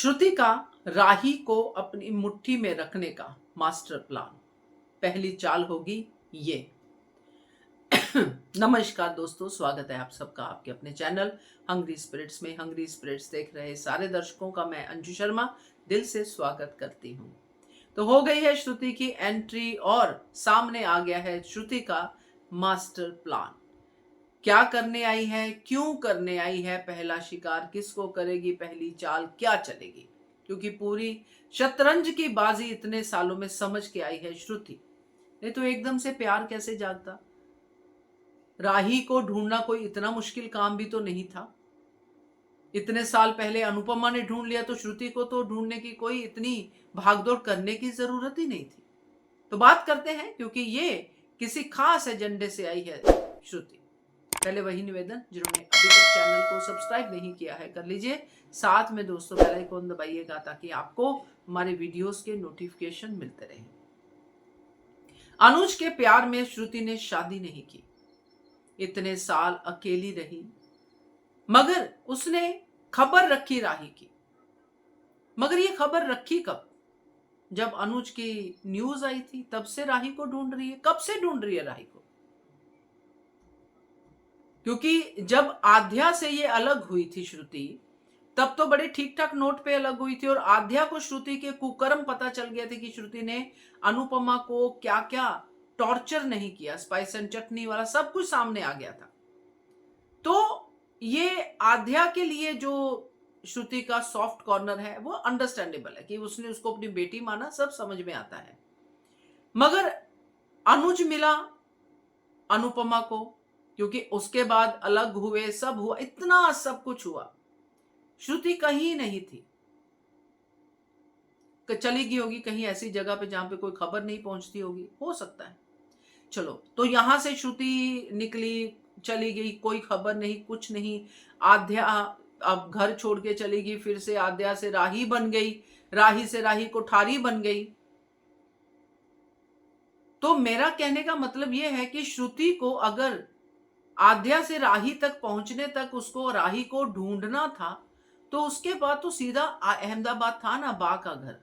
श्रुति का राही को अपनी मुट्ठी में रखने का मास्टर प्लान। पहली चाल होगी ये। नमस्कार दोस्तों, स्वागत है आप सबका आपके अपने चैनल हंग्री स्पिरिट्स में। हंग्री स्पिरिट्स देख रहे सारे दर्शकों का मैं अंजू शर्मा दिल से स्वागत करती हूँ। तो हो गई है श्रुति की एंट्री और सामने आ गया है श्रुति का मास्टर प्लान। क्या करने आई है, क्यों करने आई है, पहला शिकार किसको करेगी, पहली चाल क्या चलेगी, क्योंकि पूरी शतरंज की बाजी इतने सालों में समझ के आई है श्रुति। नहीं तो एकदम से प्यार कैसे जागता। राही को ढूंढना कोई इतना मुश्किल काम भी तो नहीं था। इतने साल पहले अनुपमा ने ढूंढ लिया तो श्रुति को तो ढूंढने की कोई इतनी भागदौड़ करने की जरूरत ही नहीं थी। तो बात करते हैं, क्योंकि ये किसी खास एजेंडे से आई है श्रुति। पहले वही निवेदन, जिन्होंने अभी तक चैनल को सब्सक्राइब नहीं किया है कर लीजिए, साथ में दोस्तों बेल आइकन दबाइएगा ताकि आपको हमारे वीडियोस के नोटिफिकेशन मिलते रहे। अनुज के प्यार में श्रुति ने शादी नहीं की, इतने साल अकेली रही, मगर उसने खबर रखी राही की। मगर ये खबर रखी कब? जब अनुज की न्यूज आई थी तब से राही को ढूंढ रही है। कब से ढूंढ रही है राही को? क्योंकि जब आध्या से ये अलग हुई थी श्रुति, तब तो बड़े ठीक ठाक नोट पे अलग हुई थी और आध्या को श्रुति के कुकर्म पता चल गया था कि श्रुति ने अनुपमा को क्या क्या टॉर्चर नहीं किया, स्पाइस एंड चटनी वाला सब कुछ सामने आ गया था। तो ये आध्या के लिए जो श्रुति का सॉफ्ट कॉर्नर है वो अंडरस्टैंडेबल है कि उसने उसको अपनी बेटी माना, सब समझ में आता है। मगर अनुज मिला अनुपमा को, क्योंकि उसके बाद अलग हुए, सब हुआ, इतना सब कुछ हुआ, श्रुति कहीं नहीं थी। चली गई होगी कहीं ऐसी जगह पे जहां पे कोई खबर नहीं पहुंचती होगी, हो सकता है। चलो, तो यहां से श्रुति निकली, चली गई, कोई खबर नहीं, कुछ नहीं। आध्या अब घर छोड़ के चली गई, फिर से आध्या से राही बन गई, राही से राही कोठारी बन गई। तो मेरा कहने का मतलब यह है कि श्रुति को अगर आध्या से राही तक पहुंचने तक उसको राही को ढूंढना था, तो उसके बाद तो सीधा अहमदाबाद था ना, बा का घर,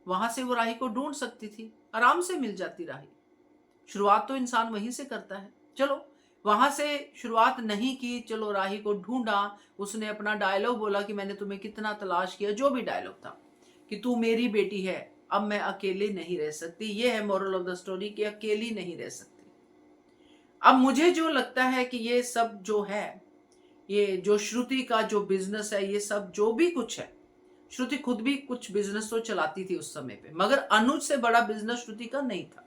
वहां से वो राही को ढूंढ सकती थी, आराम से मिल जाती राही। शुरुआत तो इंसान वहीं से करता है। चलो, वहां से शुरुआत नहीं की, चलो राही को ढूंढा, उसने अपना डायलॉग बोला कि मैंने तुम्हें कितना तलाश किया, जो भी डायलॉग था कि तू मेरी बेटी है, अब मैं अकेली नहीं रह सकती। ये है मोरल ऑफ द स्टोरी कि अकेली नहीं रह सकती। अब मुझे जो लगता है कि ये सब जो है, ये जो श्रुति का जो बिजनेस है, ये सब जो भी कुछ है, श्रुति खुद भी कुछ बिजनेस तो चलाती थी उस समय पे, मगर अनुज से बड़ा बिजनेस श्रुति का नहीं था।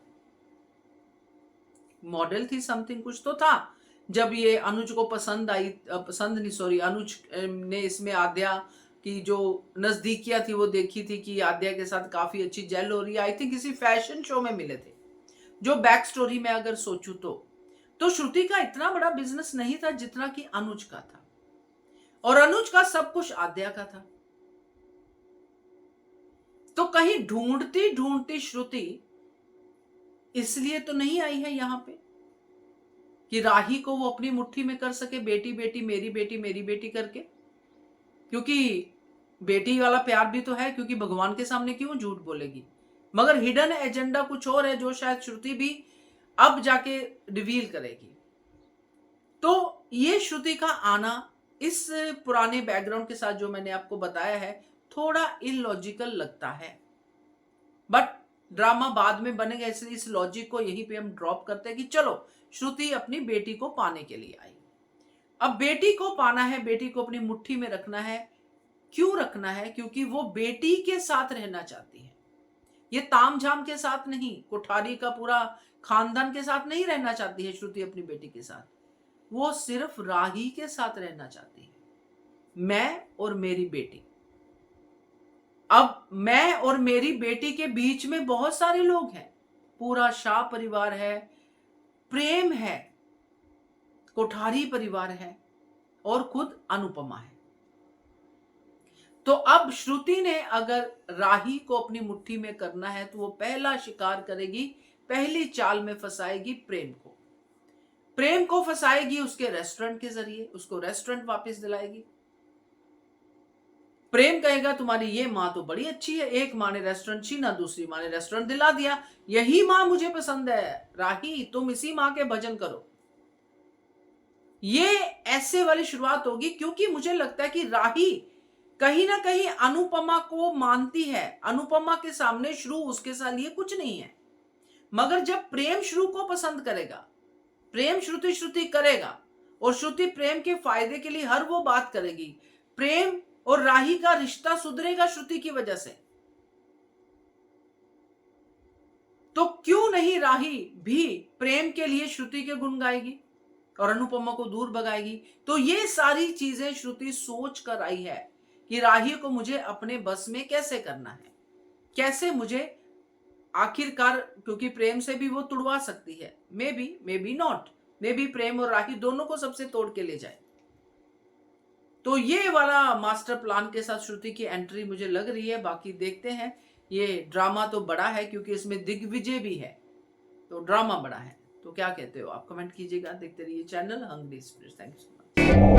मॉडल थी, समथिंग कुछ तो था। जब ये अनुज को पसंद आई, पसंद नहीं सॉरी, अनुज ने इसमें आद्या की जो नजदीकियां थी वो देखी थी कि आद्या के साथ काफी अच्छी जेल हो रही है। आई थिंक किसी फैशन शो में मिले थे, जो बैक स्टोरी में अगर सोचूं तो श्रुति का इतना बड़ा बिजनेस नहीं था जितना कि अनुज का था, और अनुज का सब कुछ आद्या का था। तो कहीं ढूंढती ढूंढती श्रुति इसलिए तो नहीं आई है यहां पे कि राही को वो अपनी मुट्ठी में कर सके, बेटी बेटी मेरी बेटी मेरी बेटी करके। क्योंकि बेटी वाला प्यार भी तो है, क्योंकि भगवान के सामने क्यों झूठ बोलेगी। मगर हिडन एजेंडा कुछ और है, जो शायद श्रुति भी अब जाके रिवील करेगी। तो ये श्रुति का आना इस पुराने बैकग्राउंड के साथ जो मैंने आपको बताया है, थोड़ा इलॉजिकल लगता है, बट ड्रामा बाद में बनेगा, इसलिए इस लॉजिक को यहीं पे हम ड्रॉप करते हैं कि चलो, श्रुति अपनी बेटी को पाने के लिए आई। अब बेटी को पाना है, बेटी को अपनी मुट्ठी में रखना है। क्यों रखना है? क्योंकि वो बेटी के साथ रहना चाहती है। ये तामझाम के साथ नहीं, कोठारी का पूरा खानदान के साथ नहीं रहना चाहती है श्रुति अपनी बेटी के साथ। वो सिर्फ राही के साथ रहना चाहती है, मैं और मेरी बेटी। अब मैं और मेरी बेटी के बीच में बहुत सारे लोग हैं, पूरा शाह परिवार है, प्रेम है, कोठारी परिवार है, और खुद अनुपमा है। तो अब श्रुति ने अगर राही को अपनी मुट्ठी में करना है तो वो पहला शिकार करेगी, पहली चाल में फंसाएगी प्रेम को। प्रेम को फंसाएगी उसके रेस्टोरेंट के जरिए, उसको रेस्टोरेंट वापस दिलाएगी। प्रेम कहेगा तुम्हारी ये माँ तो बड़ी अच्छी है, एक माँ ने रेस्टोरेंट छीना, दूसरी माँ ने रेस्टोरेंट दिला दिया, यही माँ मुझे पसंद है, राही तुम इसी माँ के भजन करो। ये ऐसे वाली शुरुआत होगी, क्योंकि मुझे लगता है कि राही कहीं ना कहीं अनुपमा को मानती है। अनुपमा के सामने श्रु उसके साथ लिए कुछ नहीं है, मगर जब प्रेम श्रु को पसंद करेगा, प्रेम श्रुति श्रुति करेगा और श्रुति प्रेम के फायदे के लिए हर वो बात करेगी, प्रेम और राही का रिश्ता सुधरेगा श्रुति की वजह से। तो क्यों नहीं राही भी प्रेम के लिए श्रुति के गुण गाएगी और अनुपमा को दूर भगाएगी। तो ये सारी चीजें श्रुति सोच कर आई है कि राही को मुझे अपने बस में कैसे करना है, कैसे मुझे आखिरकार, क्योंकि प्रेम से भी वो तुड़वा सकती है, maybe not, maybe Prem और राही दोनों को सबसे तोड़ के ले जाए। तो ये वाला मास्टर प्लान के साथ श्रुति की एंट्री मुझे लग रही है। बाकी देखते हैं, ये ड्रामा तो बड़ा है क्योंकि इसमें दिग्विजय भी है, तो ड्रामा बड़ा है। तो क्या कहते हो आप, कमेंट कीजिएगा। देखते रहिए channel Hungry Spirits. Thank you so much.